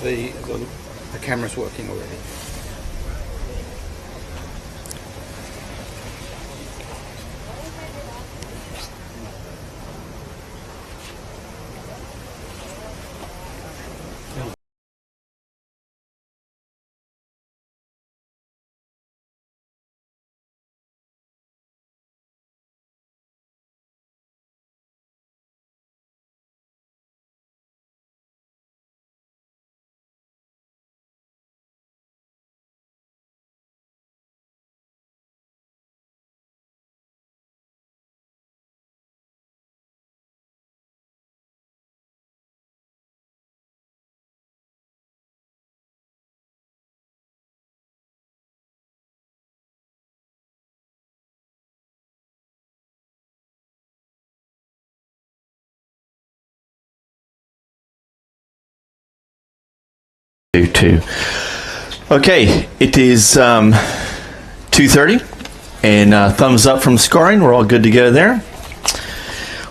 the camera's working already. Two. Okay, it is 2:30, and thumbs up from scoring. We're all good to go there.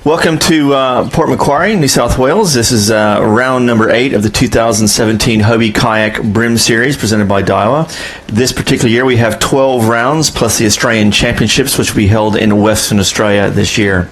Welcome to Port Macquarie, New South Wales. This is round number 8 of the 2017 Hobie Kayak Bream Series presented by Daiwa. This particular year we have 12 rounds plus the Australian Championships, which will be held in Western Australia this year.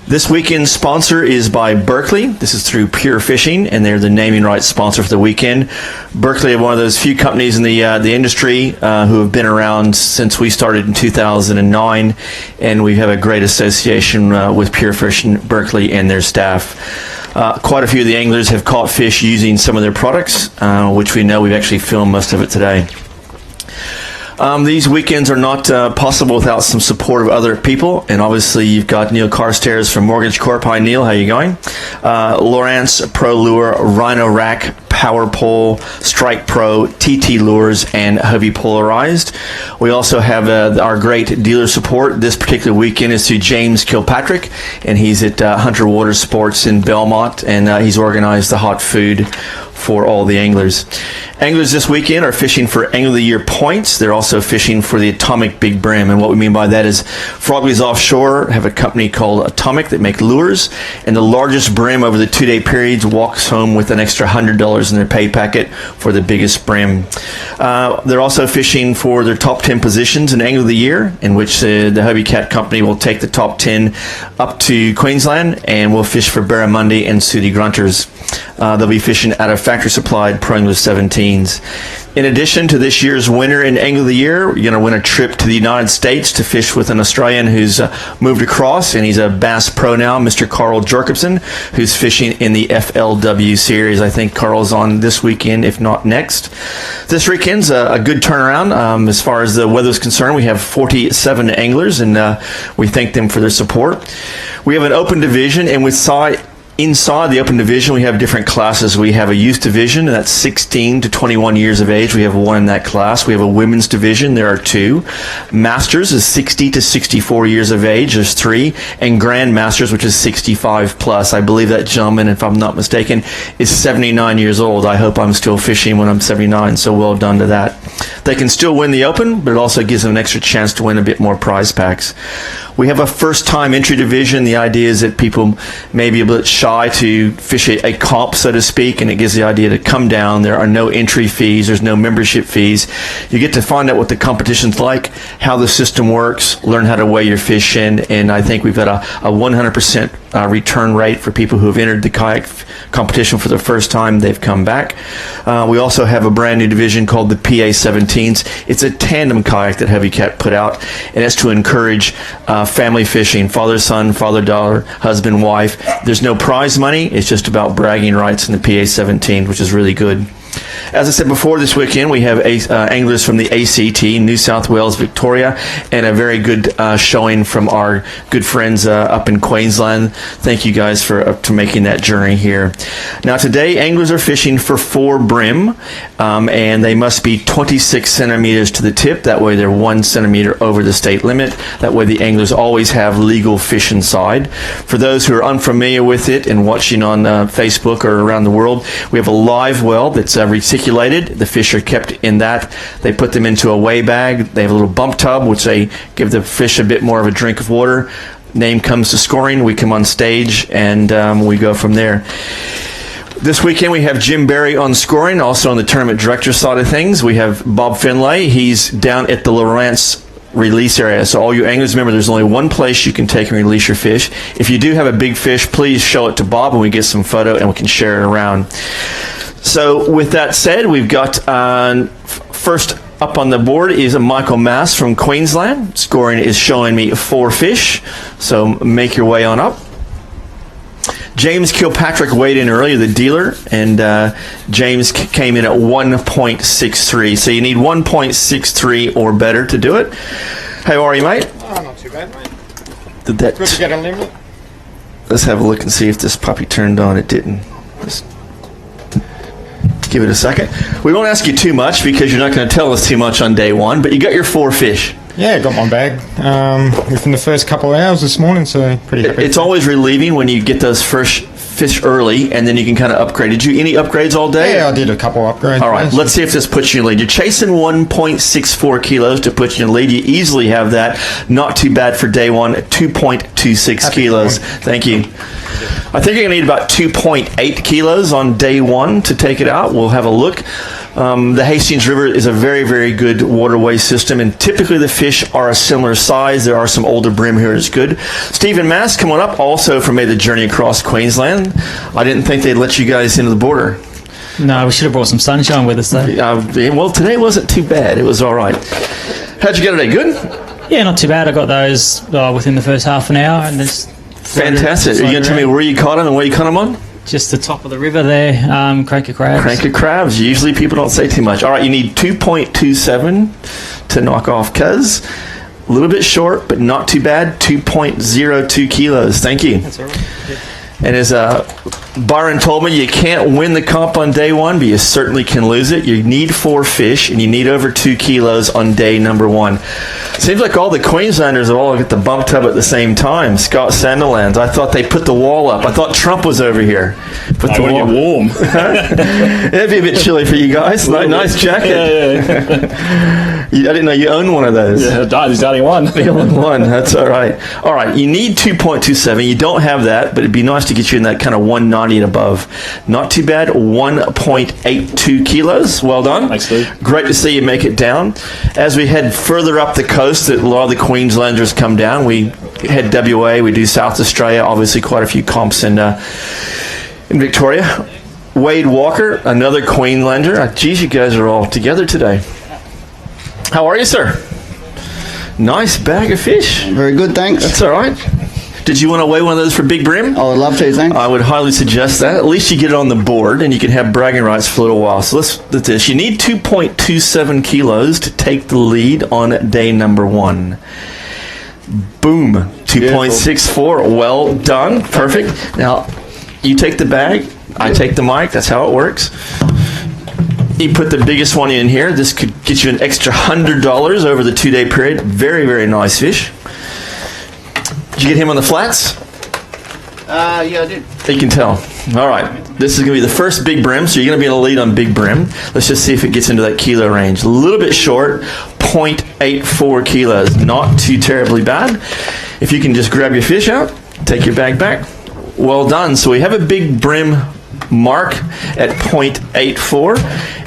This weekend's sponsor is by Berkley. This is through Pure Fishing, and they're the naming rights sponsor for the weekend. Berkley are one of those few companies in the industry who have been around since we started in 2009, and we have a great association with Pure Fishing, Berkley, and their staff. Quite a few of the anglers have caught fish using some of their products, which we know we've actually filmed most of it today. These weekends are not possible without some support of other people, and obviously you've got Neil Carstairs from Mortgage Corp. Hi Neil, how you going? Lawrence Pro Lure, Rhino Rack, Power Pole, Strike Pro, TT Lures, and Hobie Polarized. We also have our great dealer support. This particular weekend is through James Kilpatrick, and he's at Hunter Water Sports in Belmont, and he's organized the hot food for all the anglers. Anglers this weekend are fishing for Angler of the Year points. They're also fishing for the Atomic Big Brim, and what we mean by that is Frogleys Offshore have a company called Atomic that make lures, and the largest brim over the 2-day periods walks home with an extra $100 in their pay packet for the biggest brim. They're also fishing for their top 10 positions in Angler of the Year, in which the Hobie Cat Company will take the top 10 up to Queensland, and will fish for barramundi and sooty grunters. They'll be fishing out of factory-supplied Pro Angler 17s. In addition to this year's winner in Angler of the Year, you're going to win a trip to the United States to fish with an Australian who's moved across, and he's a Bass Pro now, Mr. Carl Jacobson, who's fishing in the FLW series. I think Carl's on this weekend, if not next. This weekend's a good turnaround. As far as the weather's concerned, we have 47 anglers, and we thank them for their support. We have an open division, and inside the open division, we have different classes. We have a youth division, and that's 16 to 21 years of age. We have 1 in that class. We have a women's division. There are 2. Masters is 60 to 64 years of age. There's 3. And Grand Masters, which is 65 plus. I believe that gentleman, if I'm not mistaken, is 79 years old. I hope I'm still fishing when I'm 79, so well done to that. They can still win the open, but it also gives them an extra chance to win a bit more prize packs. We have a first-time entry division. The idea is that people may be a bit shy to fish a comp, so to speak, and it gives the idea to come down. There are no entry fees. There's no membership fees. You get to find out what the competition's like, how the system works, learn how to weigh your fish in, and I think we've got a 100% return rate for people who have entered the kayak competition for the first time. They've come back. We also have a brand new division called the PA-17s. It's a tandem kayak that Hobie Cat put out, and it's to encourage family fishing, father-son, father-daughter, husband-wife. There's no prize money. It's just about bragging rights in the PA-17, which is really good. As I said before, this weekend we have anglers from the ACT, New South Wales, Victoria, and a very good showing from our good friends up in Queensland. Thank you guys for making that journey here. Now today, anglers are fishing for 4 brim, and they must be 26 centimeters to the tip. That way they're 1 centimeter over the state limit. That way the anglers always have legal fish inside. For those who are unfamiliar with it and watching on Facebook or around the world, we have a live well that's reticulated. The fish are kept in that. They put them into a weigh bag. They have a little bump tub, which they give the fish a bit more of a drink of water. Name comes to scoring. We come on stage, and we go from there. This weekend we have Jim Berry on scoring, also on the tournament director side of things. We have Bob Finlay. He's down at the Lawrence release area. So all you anglers, remember there's only one place you can take and release your fish. If you do have a big fish, please show it to Bob and we get some photo and we can share it around. So with that said, we've got first up on the board is a Michael Mass from Queensland. Scoring is showing me 4 fish. So make your way on up. James Kilpatrick weighed in earlier, the dealer, and James came in at 1.63. So you need 1.63 or better to do it. How are you, mate? Oh, not too bad, mate. Did that? Good to get a limit. Let's have a look and see if this puppy turned on. It didn't. Just give it a second. We won't ask you too much because you're not going to tell us too much on day one, but you got your 4 fish. Yeah, got my bag within the first couple of hours this morning, so pretty happy. It's always relieving when you get those first fish early and then you can kind of upgrade. Did you any upgrades all day? Yeah, I did a couple upgrades. All right, let's see if this puts you in lead. You're chasing 1.64 kilos to put you in lead. You easily have that. Not too bad for day one at 2.26 kilos. Thank you. I think you're going to need about 2.8 kilos on day one to take it out. We'll have a look. The Hastings River is a very, very good waterway system, and typically the fish are a similar size. There are some older brim here. It's good. Stephen Mass coming up, also from Made the Journey Across Queensland. I didn't think they'd let you guys into the border. No, we should have brought some sunshine with us, though. Well, today wasn't too bad. It was all right. How'd you get today? Good? Yeah, not too bad. I got those within the first half an hour. And fantastic. Are you going to tell me where you caught them and where you caught them on? Just the top of the river there, crank of crabs. Crank of crabs. Usually people don't say too much. All right, you need 2.27 to knock off Cuz. A little bit short, but not too bad. 2.02 kilos. Thank you. That's all right. Yeah. And as Byron told me, you can't win the comp on day one, but you certainly can lose it. You need 4 fish, and you need over 2 kilos on day number 1. Seems like all the Queenslanders have all got the bump tub at the same time. Scott Sandilands, I thought they put the wall up. I thought Trump was over here. Put the wall. Get warm. It'd be a bit chilly for you guys. Nice jacket. Yeah. I didn't know you owned one of those. Yeah, there's only one. The only one. That's all right. All right, you need 2.27. You don't have that, but it'd be nice to get you in that kind of 190 and above. Not too bad. 1.82 kilos. Well done. Thanks, Steve. Great to see you make it down. As we head further up the coast, a lot of the Queenslanders come down. We head WA. We do South Australia. Obviously, quite a few comps in Victoria. Wade Walker, another Queenslander. Geez, you guys are all together today. How are you, sir? Nice bag of fish. Very good, thanks. That's all right. Did you want to weigh one of those for Big Brim? I would love to, thanks. I would highly suggest that. At least you get it on the board and you can have bragging rights for a little while. So let's do this. You need 2.27 kilos to take the lead on day number 1. Boom. 2.64. Well done. Perfect. Now, you take the bag. I take the mic. That's how it works. You put the biggest one in here. This could get you an extra $100 over the 2-day period. Very, very nice fish. Did you get him on the flats? Yeah, I did. You can tell. All right. This is going to be the first Big Brim, so you're going to be in the lead on Big Brim. Let's just see if it gets into that kilo range. A little bit short, 0.84 kilos. Not too terribly bad. If you can just grab your fish out, take your bag back. Well done. So we have a Big Brim mark at 0.84,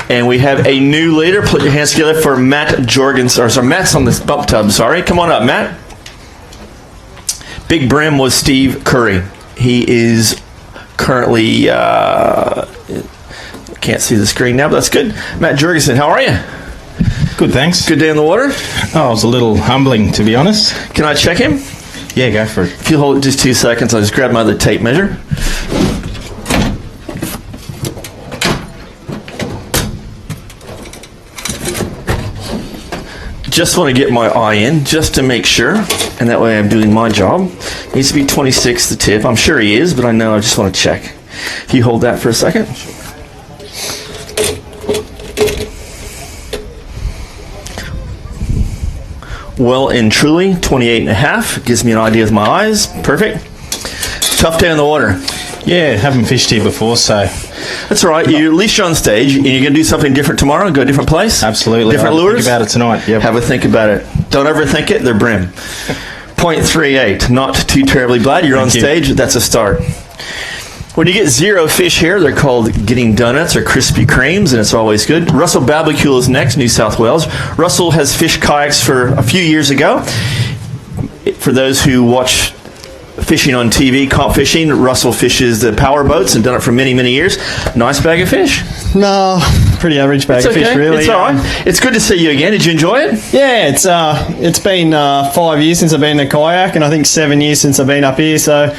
and we have a new leader. Put your hands together for Matt Jorgensen. Or sorry, Matt's on this bump tub. Sorry. Come on up, Matt. Big Brim was Steve Curry. He is currently, can't see the screen now, but that's good. Matt Jorgensen, how are you? Good, thanks. Good day in the water? Oh, it was a little humbling, to be honest. Can I check him? Yeah, go for it. If you hold it just 2 seconds, I'll just grab my other tape measure. Just want to get my eye in, just to make sure, and that way I'm doing my job. Needs to be 26 the tip. I'm sure he is, but I know I just want to check. If you hold that for a second. Well and truly, 28 and a half. Gives me an idea with my eyes. Perfect. Tough day in the water. Yeah, haven't fished here before, so... That's all right. At least you're on stage, and you're going to do something different tomorrow? Go a different place? Absolutely. Different I'll lures? think about it tonight. Yep. Have a think about it. Don't overthink it. They're brim. 0.38. Not too terribly bad. You're on stage. That's a start. When you get 0 fish here, they're called getting donuts or Krispy Kremes, and it's always good. Russell Barbecue is next, New South Wales. Russell has fished kayaks for a few years ago. For those who watch fishing on TV, comp fishing, Russell fishes the power boats and done it for many, many years. Nice bag of fish. No, pretty average bag of fish, really. It's all right. It's good to see you again. Did you enjoy it? Yeah, it's been 5 years since I've been in a kayak, and I think 7 years since I've been up here, so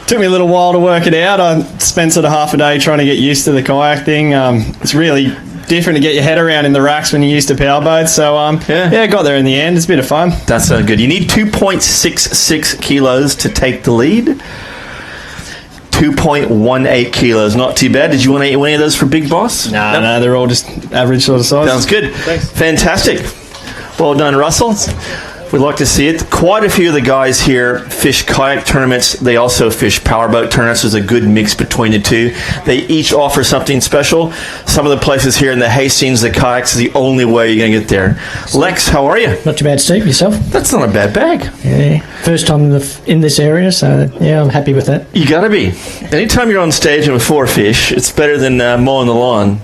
took me a little while to work it out. I spent sort of half a day trying to get used to the kayak thing. It's really different to get your head around in the racks when you're used to powerboats. So, yeah, got there in the end. It's a bit of fun. That's good. You need 2.66 kilos to take the lead. 2.18 kilos. Not too bad. Did you want to eat any of those for Big Boss? No, they're all just average sort of size. Sounds good. Thanks. Fantastic. Well done, Russell. We'd like to see it. Quite a few of the guys here fish kayak tournaments. They also fish powerboat tournaments. There's a good mix between the two. They each offer something special. Some of the places here in the Hastings, the kayaks is the only way you're going to get there. Lex, how are you? Not too bad, Steve. Yourself? That's not a bad bag. Yeah. First time in this area, so yeah, I'm happy with that. You got to be. Anytime you're on stage and with 4 fish, it's better than mowing the lawn.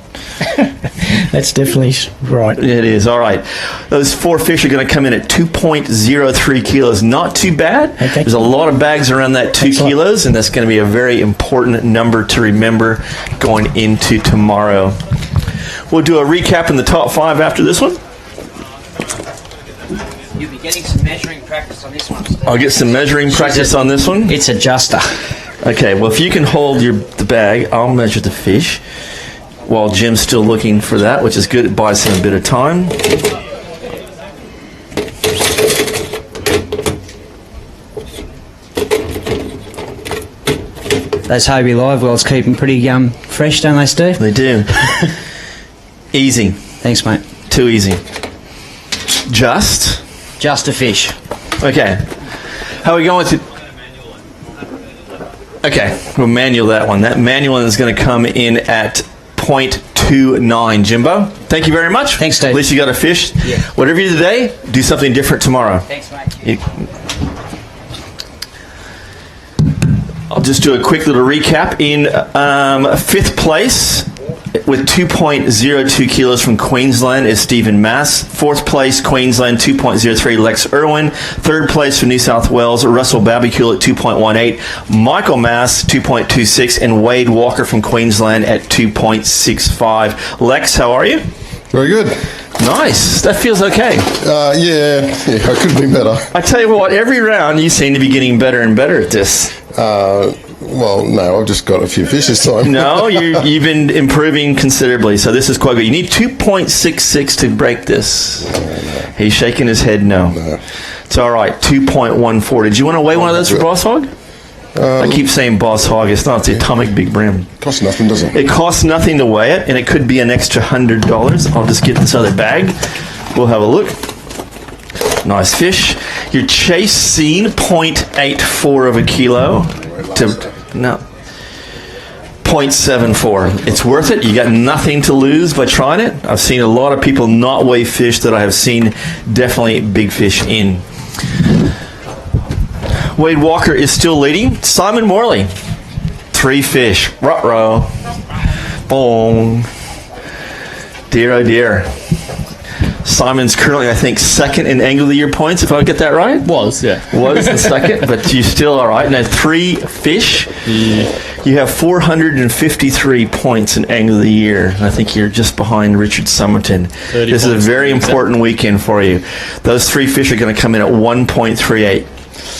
That's definitely right. It is. All right. Those 4 fish are going to come in at 2.03 kilos. Not too bad. Okay. There's a lot of bags around that 2 kilos, and that's going to be a very important number to remember going into tomorrow. We'll do a recap in the top 5 after this one. You'll be getting some measuring practice on this one, Steve. I'll get some measuring practice on this one. It's adjuster. Okay. Well, if you can hold the bag, I'll measure the fish. While Jim's still looking for that, which is good. It buys him a bit of time. Those Hobie live wells keep them pretty fresh, don't they, Steve? They do. Easy. Thanks, mate. Too easy. Just a fish. Okay. How are we going with it? Okay, we'll manual that one. That manual is going to come in at 0.29, Jimbo. Thank you very much. Thanks, Dave. At least you got a fish. Yeah. Whatever you do today, do something different tomorrow. Thanks, mate. I'll just do a quick little recap. In 5th place with 2.02 kilos from Queensland is Stephen Mass. 4th place, Queensland, 2.03, Lex Irwin. 3rd place for New South Wales, Russell Barbecue at 2.18. Michael Mass, 2.26. And Wade Walker from Queensland at 2.65. Lex, how are you? Very good. Nice. That feels okay. Yeah, I could be better. I tell you what, every round you seem to be getting better and better at this. Well, no, I've just got a few fish this time. No, you've been improving considerably, so this is quite good. You need 2.66 to break this. He's shaking his head no. It's all right, 2.14. Did you want to weigh one of those for Boss Hog? I keep saying Boss Hog. It's not. It's the Atomic Big Brim. Costs nothing, does it? It costs nothing to weigh it, and it could be an extra $100. I'll just get this other bag. We'll have a look. Nice fish. Your chase scene, 0.84 of a kilo. No. 0.74. It's worth it. You got nothing to lose by trying it. I've seen a lot of people not weigh fish that I have seen definitely big fish in. Wade Walker is still leading. Simon Morley, 3 fish. Ruh-roh. Boom. Dear, oh dear. Simon's currently, I think, 2nd in Angle of the Year points, if I get that right. Was the 2nd, but you're still all right. Now, 3 fish. Yeah. You have 453 points in Angle of the Year. I think you're just behind Richard Summerton. This is a very important weekend for you. Those 3 fish are going to come in at 1.38.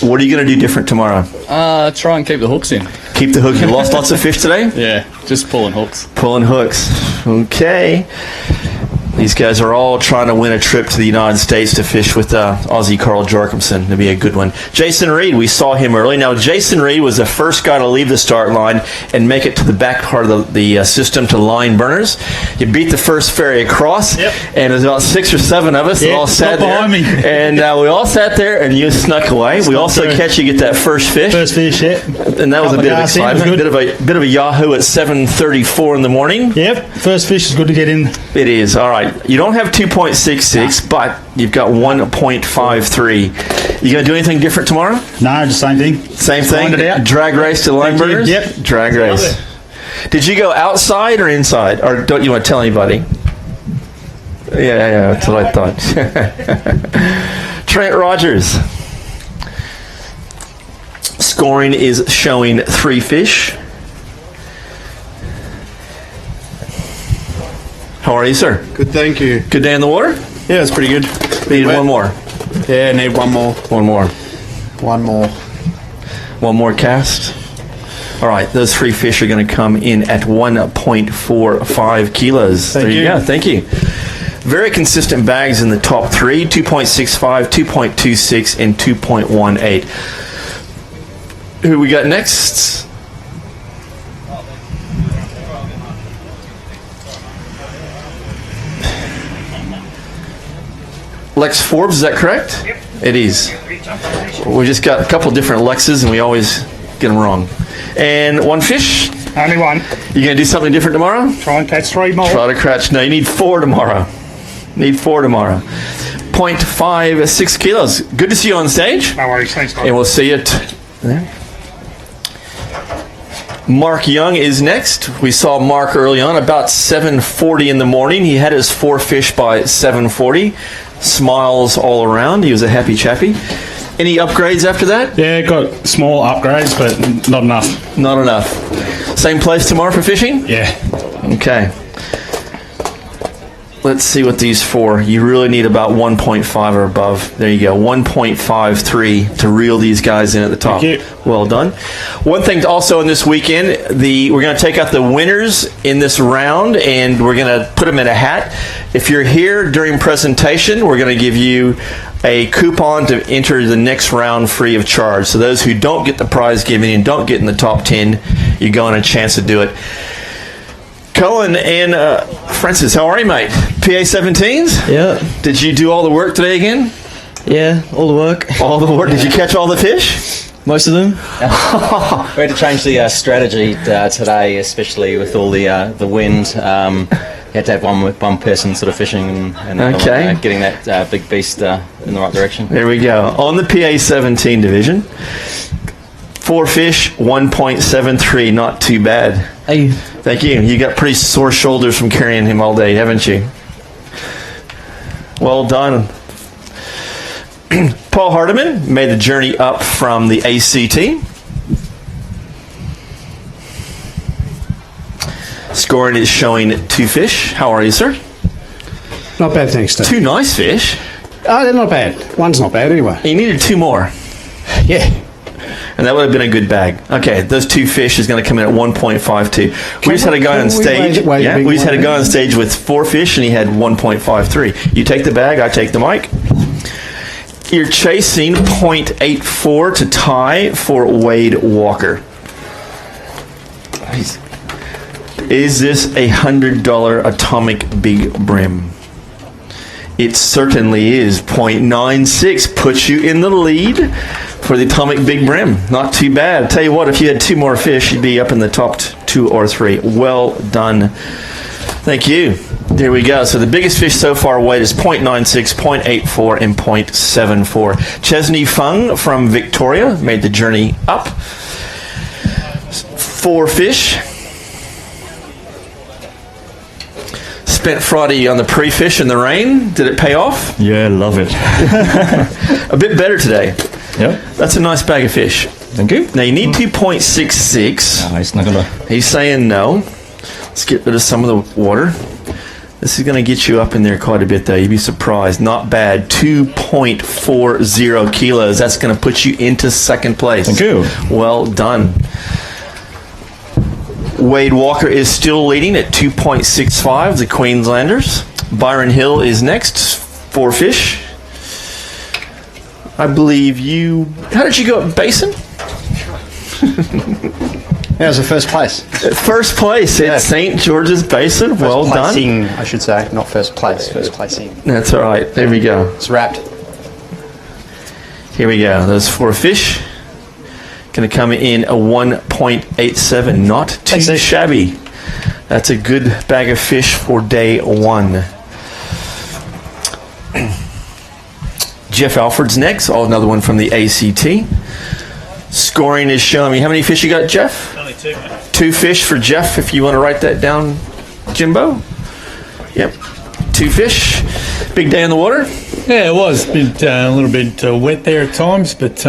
What are you going to do different tomorrow? Try and keep the hooks in. Keep the hook. You lost lots of fish today? Yeah, just pulling hooks. Pulling hooks. Okay. These guys are all trying to win a trip to the United States to fish with Aussie Carl Jorgensen. It'll be a good one. Jason Reed, we saw him early. Now, Jason Reed was the first guy to leave the start line and make it to the back part of the system to line burners. You beat the first ferry across, and there's about 6 or 7 of us that all sat there. Behind me. And we all sat there, and you snuck away. We also catch you get that first fish. First fish, yeah. And that was a bit of excitement. Bit of a Yahoo at 7:34 in the morning. Yep, first fish is good to get in. It is. All right. You don't have 2.66, but you've got 1.53. You going to do anything different tomorrow? No, just same thing. Same thing? Find it out. Drag race to line burners? Yep. Drag race. Did you go outside or inside? Or don't you want to tell anybody? Yeah, that's what I thought. Trent Rogers. Scoring is showing 3 fish. How are you, sir? Good, thank you. Good day in the water? Yeah, it's pretty good. Need one more. Yeah, need one more. One more. One more. One more cast. All right, those 3 fish are going to come in at 1.45 kilos. There you go. Thank you. Very consistent bags in the top 3, 2.65, 2.26, and 2.18. Who we got next? Lex Forbes, is that correct? Yep. It is. We just got a couple different Lexes and we always get them wrong. And one fish? Only one. You going to do something different tomorrow? Try and catch 3 more. Try to catch. No, you need 4 tomorrow. 0.56 kilos. Good to see you on stage. No worries. Thanks, guys. And we'll see you there. Mark Young is next. We saw Mark early on, about 7:40 in the morning. He had his 4 fish by 7:40. Smiles all around. He was a happy chappy. Any upgrades after that? Yeah, got small upgrades, but not enough. Not enough. Same place tomorrow for fishing? Yeah. Okay. Let's see what these for. You really need about 1.5 or above. There you go. 1.53 to reel these guys in at the top. Thank you. Well done. One thing also in this weekend, we're going to take out the winners in this round and we're going to put them in a hat. If you're here during presentation, we're going to give you a coupon to enter the next round free of charge. So those who don't get the prize giving and don't get in the top 10, you go on a chance to do it. Cohen and Francis, how are you, mate? PA 17s? Yeah. Did you do all the work today again? Yeah, all the work. All the work? Did you catch all the fish? Most of them. We had to change the strategy today, especially with all the wind. You had to have one person sort of fishing and Okay. getting that big beast in the right direction. There we go. On the PA 17 division, 4 fish, 1.73. Not too bad. Hey. Thank you. You got pretty sore shoulders from carrying him all day, haven't you? Well done. Paul Hardiman made the journey up from the ACT. Scoring is showing 2 fish. How are you, sir? Not bad, thanks, Steve. 2 nice fish. Oh, they're not bad. One's not bad anyway. You needed 2 more. Yeah. And that would have been a good bag. Okay, those 2 fish is going to come in at 1.52. We just had a guy on stage. We just had a guy on stage with 4 fish, and he had 1.53. You take the bag, I take the mic. You're chasing 0.84 to tie for Wade Walker. Is this a $100 Atomic Big Brim? It certainly is. 0.96 puts you in the lead for the Atomic Big Brim. Not too bad. I'll tell you what, if you had 2 more fish, you'd be up in the top 2 or 3. Well done. Thank you. There we go. So the biggest fish so far weight is 0.96, 0.84, and 0.74. Chesney Fung from Victoria made the journey up. 4 fish. Spent Friday on the pre-fish in the rain. Did it pay off? Yeah, love it. A bit better today. Yep. That's a nice bag of fish. Thank you. Now you need 2.66. No, he's not gonna. He's saying no. Let's get rid of some of the water. This is going to get you up in there quite a bit, though. You'd be surprised. Not bad. 2.40 kilos. That's going to put you into second place. Thank you. Well done. Wade Walker is still leading at 2.65, the Queenslanders. Byron Hill is next. 4 fish. I believe you... How did you go? Basin? Yeah, it was the first place. First place at St. George's Basin. Well done. Placing, I should say, not first place. First placing. That's all right. There we go. It's wrapped. Here we go. Those 4 fish going to come in a 1.87. Not too shabby. That's a good bag of fish for day 1. Jeff Alford's next. Oh, another one from the ACT. Scoring is showing me. How many fish you got, Jeff? Only 2, mate. 2 fish for Jeff, if you want to write that down, Jimbo. Yep. 2 fish. Big day in the water. Yeah, it was a little bit wet there at times, but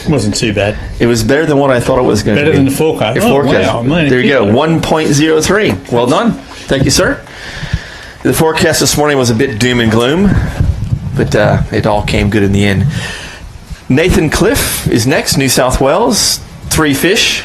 wasn't too bad. It was better than what I thought it was going to be. Better than the forecast. Your forecast. Wow, man, there you go. 1.03. Well done. Thank you, sir. The forecast this morning was a bit doom and gloom, but it all came good in the end. Nathan Cliff is next, New South Wales. 3 fish.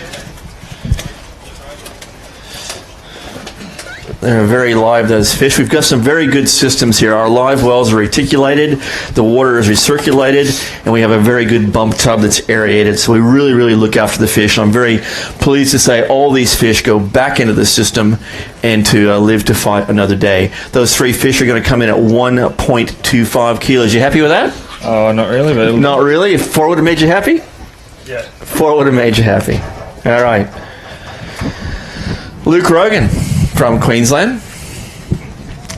They're very live, those fish. We've got some very good systems here. Our live wells are reticulated, the water is recirculated, and we have a very good bump tub that's aerated. So we really, really look after the fish. I'm very pleased to say all these fish go back into the system and to live to fight another day. Those 3 fish are going to come in at 1.25 kilos. You happy with that? Oh, not really, but Not really? If 4 would have made you happy? Yeah. 4 would have made you happy. All right. Luke Rogan from Queensland.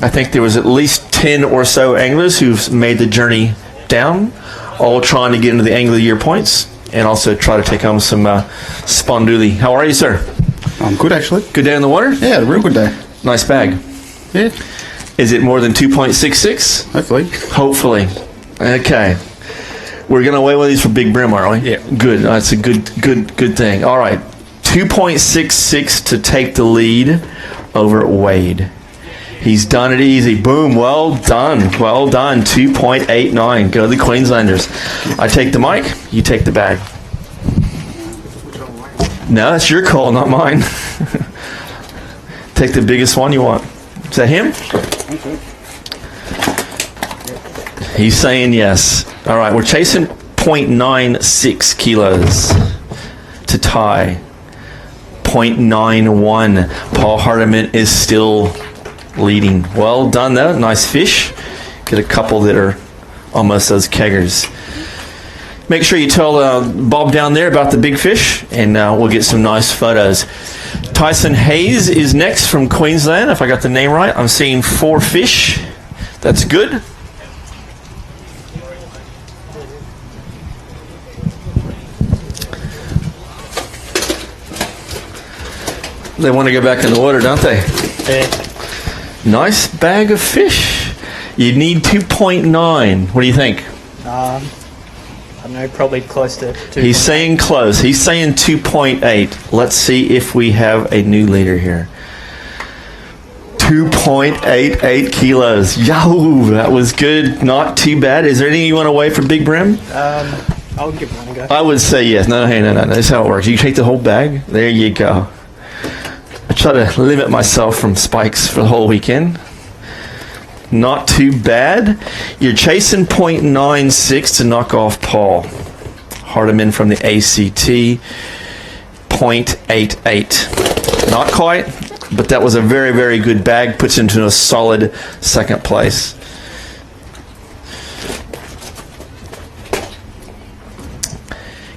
I think there was at least 10 or so anglers who've made the journey down, all trying to get into the Angler of the Year points and also try to take home some sponduli. How are you, sir? I'm good, actually. Good day in the water? Yeah, real good day. Nice bag. Yeah, Is it more than 2.66? hopefully. Hopefully. Okay. We're going to weigh one of these for Big Brim, aren't we? Yeah. Good. That's a good thing. All right. 2.66 to take the lead over Wade. He's done it easy. Boom. Well done. Well done. 2.89. Go the Queenslanders. I take the mic. You take the bag. No, that's your call, not mine. Take the biggest one you want. Is that him? He's saying yes. All right. We're chasing 0.96 kilos to tie. 0.91. Paul Hardiman is still leading. Well done, though. Nice fish. Get a couple that are almost those keggers. Make sure you tell Bob down there about the big fish, and we'll get some nice photos. Tyson Hayes is next from Queensland, if I got the name right. I'm seeing 4 fish. That's good. They want to go back in the water, don't they? Yeah. Nice bag of fish. You need 2.9. What do you think? I don't know, probably close to 2. He's saying close. He's saying 2.8. Let's see if we have a new leader here. 2.88 kilos. Yo, that was good. Not too bad. Is there anything you want to weigh for Big Brim? I'll give one a go. I would say yes. No. That's how it works. You take the whole bag. There you go. I try to limit myself from spikes for the whole weekend. Not too bad. You're chasing 0.96 to knock off Paul Hardiman from the ACT. 0.88. Not quite, but that was a very, very good bag. Puts into a solid second place.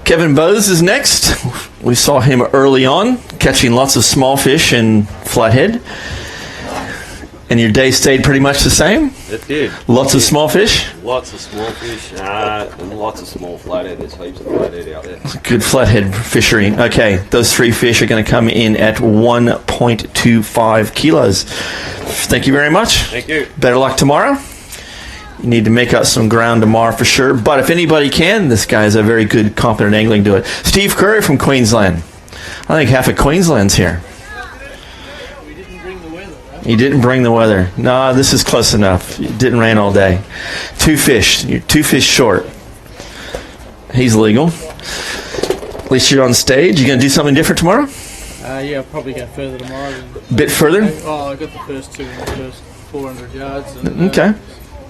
Kevin Bose is next. We saw him early on, catching lots of small fish and flathead. And your day stayed pretty much the same? It did. Lots of small fish? Lots of small fish and lots of small flathead. There's heaps of flathead out there. Good flathead fishery. Okay, those 3 fish are going to come in at 1.25 kilos. Thank you very much. Thank you. Better luck tomorrow. You need to make up some ground tomorrow for sure. But if anybody can, this guy is a very good, competent angling to it. Steve Curry from Queensland. I think half of Queensland's here. You didn't bring the weather. No, this is close enough. It didn't rain all day. 2 fish. You're 2 fish short. He's legal. At least you're on stage. You going to do something different tomorrow? Yeah, I'll probably go further tomorrow. Bit further? Oh, I got the first 2 in the first 400 yards. And, Okay.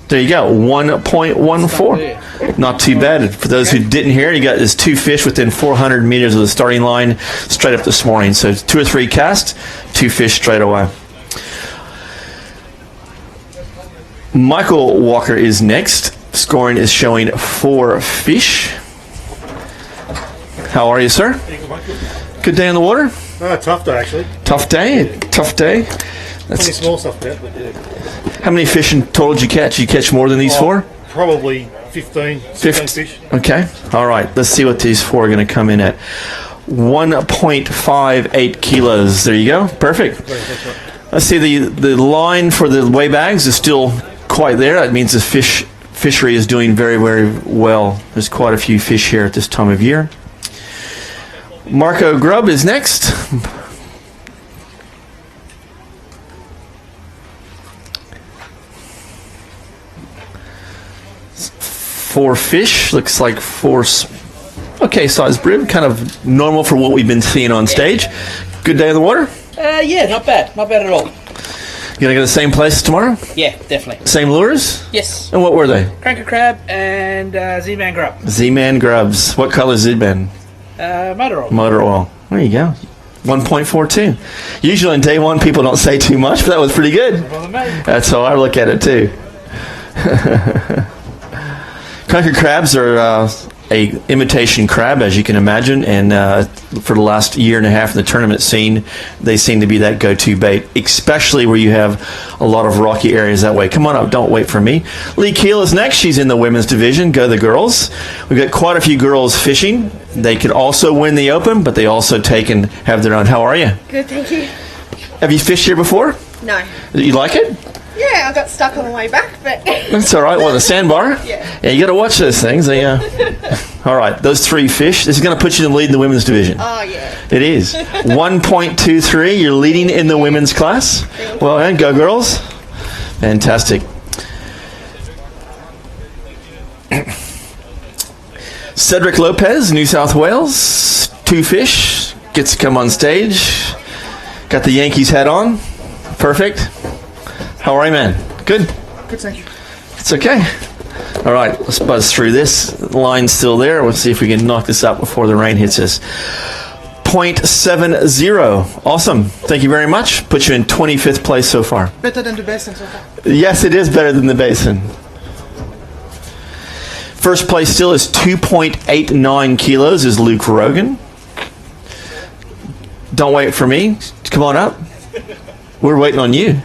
There you go, 1.14. Not too bad. For those who didn't hear, you got this 2 fish within 400 meters of the starting line straight up this morning. So 2 or 3 casts, 2 fish straight away. Michael Walker is next. Scoring is showing 4 fish. How are you, sir? Good day in the water? Tough day, actually. Tough day? Tough day? Plenty small stuff there, but yeah. How many fish in total did you catch? Did you catch more than these 4? Probably 15 fish. Okay. All right. Let's see what these four are going to come in at. 1.58 kilos. There you go. Perfect. Let's see, the line for the weigh bags is still quite there. That means the fishery is doing very, very well. There's quite a few fish here at this time of year. Marco Grubb is next. Four fish. Looks like four okay size brim. Kind of normal for what we've been seeing on stage. Good day in the water? Yeah, not bad. Not bad at all. You gonna go to the same place tomorrow? Yeah, definitely. Same lures? Yes. And what were they? Cranker crab and Z-Man grub. Z-Man grubs. What color is Z-Man? Motor oil. Motor oil. There you go. 1.42. Usually on day one people don't say too much, but that was pretty good. That's how I look at it too. Cranker crabs are a imitation crab, as you can imagine, and for the last year and a half in the tournament scene, they seem to be that go-to bait, especially where you have a lot of rocky areas that way. Come on up, don't wait for me. Lee Keel is next. She's in the women's division. Go the girls. We've got quite a few girls fishing. They could also win the open, but they also take and have their own. How are you? Good, thank you. Have you fished here before? No. You like it? Yeah, I got stuck on the way back, but... That's all right. Well, the sandbar? Yeah. Yeah, you got to watch those things. They, all right, those three fish. This is going to put you in the lead in the women's division. Oh, yeah. It is. 1.23. You're leading in the women's class. Well, and go girls. Fantastic. Cedric Lopez, New South Wales. Two fish. Gets to come on stage. Got the Yankees hat on. Perfect. How are you, man? Good? Good, thank you. It's okay. All right, let's buzz through this. The line's still there. Let's see if we can knock this out before the rain hits us. 0.70. Awesome. Thank you very much. Put you in 25th place so far. Better than the basin so far? Yes, it is better than the basin. First place still is 2.89 kilos is Luke Rogan. Don't wait for me. Come on up. We're waiting on you.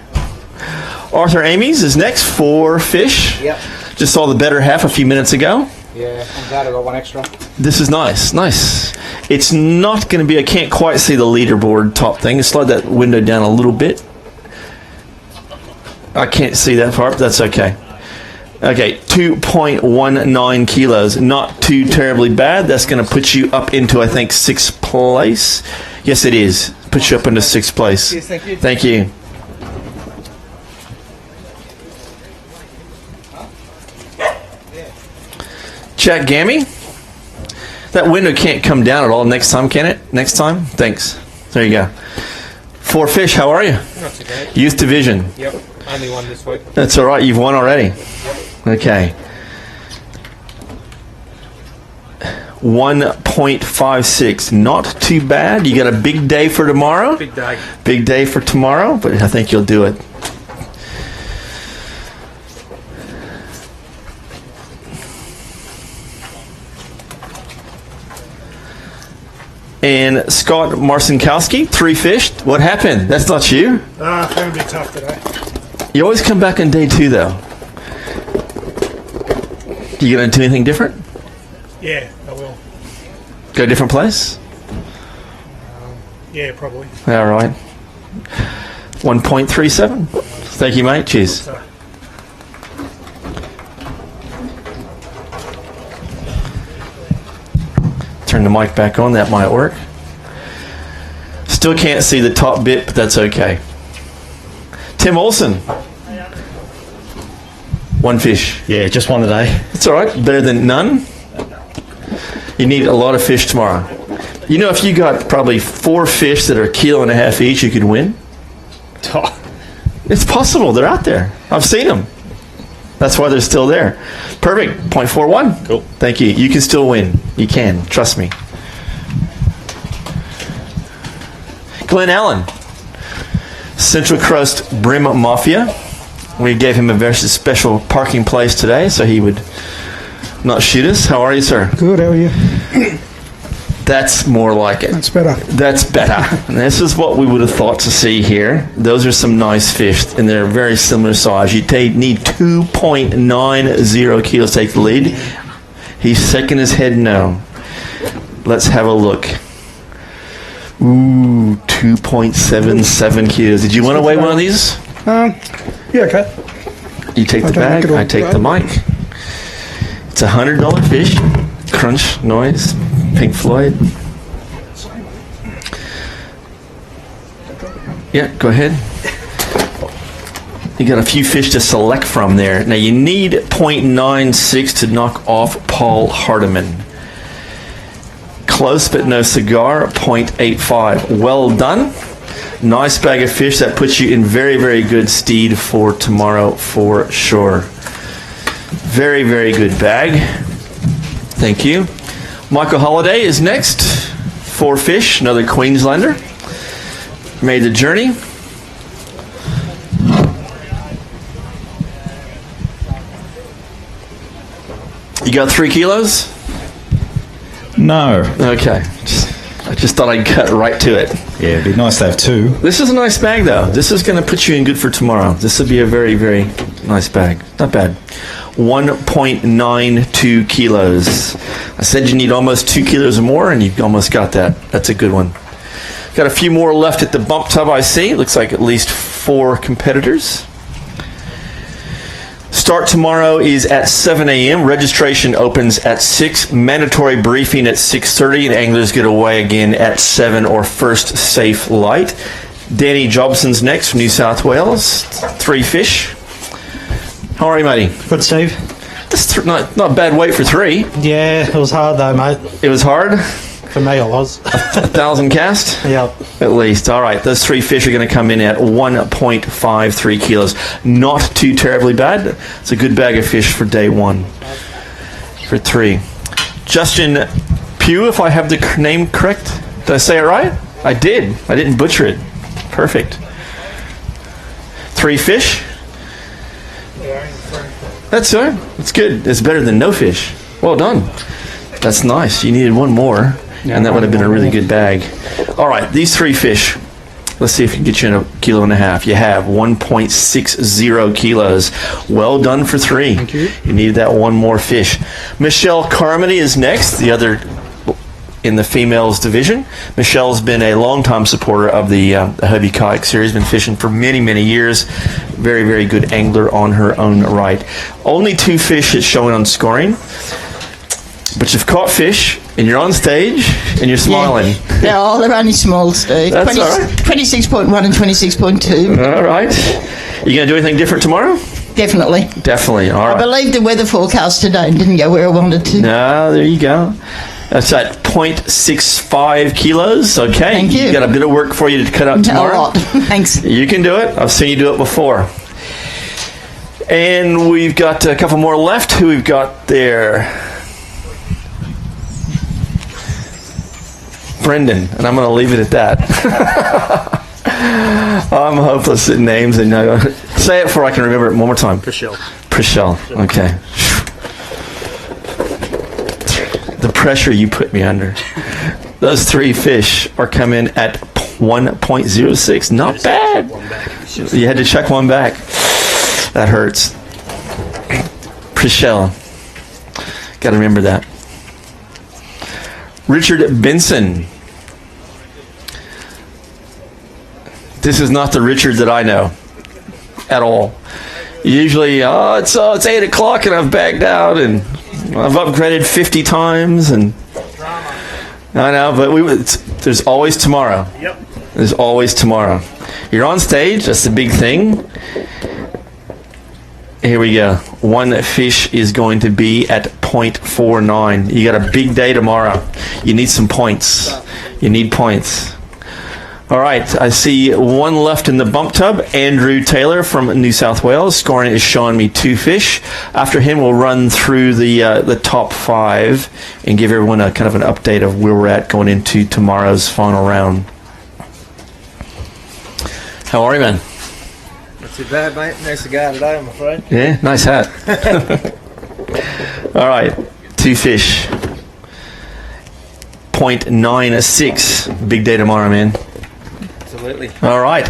Arthur Amy's is next. 4 fish. Yep. Just saw the better half a few minutes ago. Yeah, I'm glad I got one extra. This is nice. Nice. It's not going to be, I can't quite see the leaderboard top thing. Slide that window down a little bit. I can't see that far, but that's okay. Okay, 2.19 kilos. Not too terribly bad. That's going to put you up into, I think, 6th place. Yes, it is. Put you up into 6th place. Yes, thank you. Thank you. Jack Gammy. That window can't come down at all next time, can it? Next time? Thanks. There you go. 4 fish, how are you? Not too bad. Youth division. Yep, only one this week. That's all right, you've won already. Okay. 1.56, not too bad. You got a big day for tomorrow? Big day. Big day for tomorrow, but I think you'll do it. And Scott Marcinkowski, 3 fish. What happened? That's not you? Found a bit tough today. You always come back on day 2, though. You going to do anything different? Yeah, I will. Go a different place? Yeah, probably. All right. 1.37. Thank you, mate. Cheers. Sorry. Turn the mic back on. That might work. Still can't see the top bit, but that's okay. Tim Olson. 1 fish. Yeah, just one today. It's all right. Better than none. You need a lot of fish tomorrow. You know, if you got probably 4 fish that are 1.5 kilos each, you could win. It's possible. They're out there. I've seen them. That's why they're still there. Perfect. 0.41. Cool. Thank you. You can still win. You can. Trust me. Glenn Allen. Central Coast Brim Mafia. We gave him a very special parking place today so he would not shoot us. How are you, sir? Good, how are you? That's more like it. That's better. That's better. And this is what we would have thought to see here. Those are some nice fish, and they're very similar size. You need 2.90 kilos to take the lead. He's shaking his head no. Let's have a look. Ooh, 2.77 kilos. Did you want to weigh one of these? Yeah, okay. You take the bag, I take the mic. It's $100 fish. Crunch noise. Pink Floyd. Yeah, go ahead. You got a few fish to select from there. Now you need 0.96 to knock off Paul Hardiman. Close but no cigar, 0.85. Well done. Nice bag of fish. That puts you in very, very good stead for tomorrow for sure. Very, very good bag. Thank you. Michael Holliday is next. 4 fish, another Queenslander. Made the journey. You got 3 kilos? No. Okay. I just thought I'd cut right to it. Yeah, it'd be nice to have 2. This is a nice bag, though. This is going to put you in good for tomorrow. This will be a very, very nice bag. Not bad. 1.92 kilos. I said you need almost 2 kilos or more, and you've almost got that. That's a good one. Got a few more left at the bump tub, I see. Looks like at least 4 competitors. Start tomorrow is at 7 a.m. Registration opens at 6. Mandatory briefing at 6:30, and anglers get away again at 7 or first safe light. Danny Jobson's next from New South Wales. 3 fish. How are you, matey? Good, Steve. That's not bad weight for 3. Yeah, it was hard though, mate. It was hard? For me, it was. 1,000 cast? Yep. At least. All right, those 3 fish are going to come in at 1.53 kilos. Not too terribly bad. It's a good bag of fish for day 1. For 3. Justin Pugh, if I have the name correct. Did I say it right? I did. I didn't butcher it. Perfect. 3 fish. That's all right. That's good. It's better than no fish. Well done. That's nice. You needed 1 more. And that would have been a really good bag. All right, these 3 fish. Let's see if we can get you in 1.5 kilos. You have 1.60 kilos. Well done for 3. Thank you. You needed that 1 more fish. Michelle Carmody is next, the other in the females division. Michelle's been a longtime supporter of the Hobie Kayak Series. Been fishing for many, many years. Very, very good angler on her own right. Only 2 fish is showing on scoring. But you've caught fish, and you're on stage, and you're smiling. Yeah, they're only small, Steve. That's all right. 26.1 and 26.2. All right. You going to do anything different tomorrow? Definitely. Definitely. All right. I believe the weather forecast today didn't go where I wanted to. No, there you go. That's at 0.65 kilos. Okay. Thank you. You've got a bit of work for you to cut out tomorrow. A lot. Thanks. You can do it. I've seen you do it before. And we've got a couple more left. Who we've got there? Brendan, and I'm going to leave it at that. I'm hopeless at names, and say it before I can remember it one more time. Prichelle. Okay. The pressure you put me under. Those 3 fish are coming at 1.06. Not bad. You had to check 1 back. That hurts. Prichelle. Got to remember that. Richard Benson. This is not the Richard that I know at all. Usually, it's 8 o'clock and I've bagged out and I've upgraded 50 times and I know, but there's always tomorrow. Yep. There's always tomorrow. You're on stage. That's the big thing. Here we go. 1 fish is going to be at 0.49. You got a big day tomorrow. You need some points. You need points. All right. I see 1 left in the bump tub. Andrew Taylor from New South Wales. Scoring is showing me 2 fish. After him, we'll run through the top 5 and give everyone a kind of an update of where we're at going into tomorrow's final round. How are you, man? Not too bad, mate. No cigar today, I'm afraid. Yeah, nice hat. All right, 2 fish. 6.96. Big day tomorrow, man. Absolutely. All right.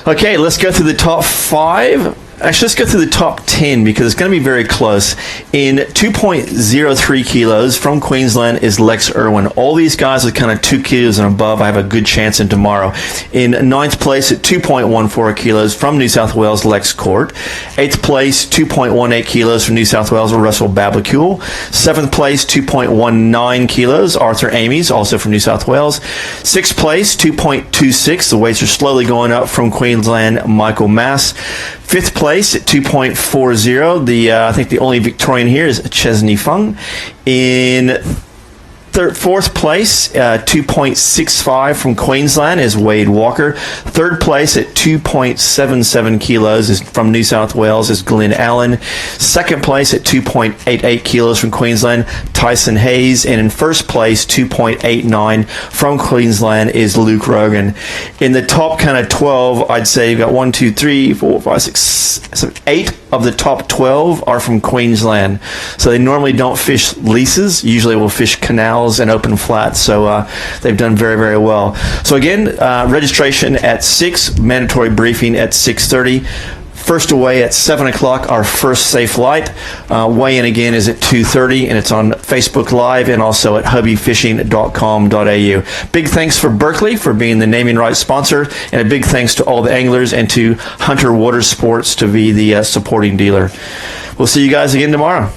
Okay, let's go through the top 5. Actually, let's go through the top 10 because it's going to be very close. In 2.03 kilos from Queensland is Lex Irwin. All these guys are kind of 2 kilos and above. I have a good chance in tomorrow. In 9th place at 2.14 kilos from New South Wales, Lex Court. 8th place, 2.18 kilos from New South Wales, Russell Babacule. 7th place, 2.19 kilos, Arthur Amies, also from New South Wales. 6th place, 2.26. The weights are slowly going up from Queensland, Michael Mass. 5th place at 2.40. I think the only Victorian here is Chesney Fung. In 4th place, 2.65 from Queensland is Wade Walker. 3rd place at 2.77 kilos is from New South Wales is Glenn Allen. 2nd place at 2.88 kilos from Queensland, Tyson Hayes. And in 1st place, 2.89 from Queensland is Luke Rogan. In the top kind of 12, I'd say you've got 1, 2, 3, 4, 5, 6, 7, 8 of the top 12 are from Queensland. So they normally don't fish leases. Usually will fish canals and open flats, so they've done very, very well. So again, registration at 6, mandatory briefing at 6:30. First away at 7 o'clock, our first safe light. Weigh-in again is at 2:30, and it's on Facebook Live and also at hubbyfishing.com.au. Big thanks for Berkley for being the naming rights sponsor, and a big thanks to all the anglers and to Hunter Water Sports to be the supporting dealer. We'll see you guys again tomorrow.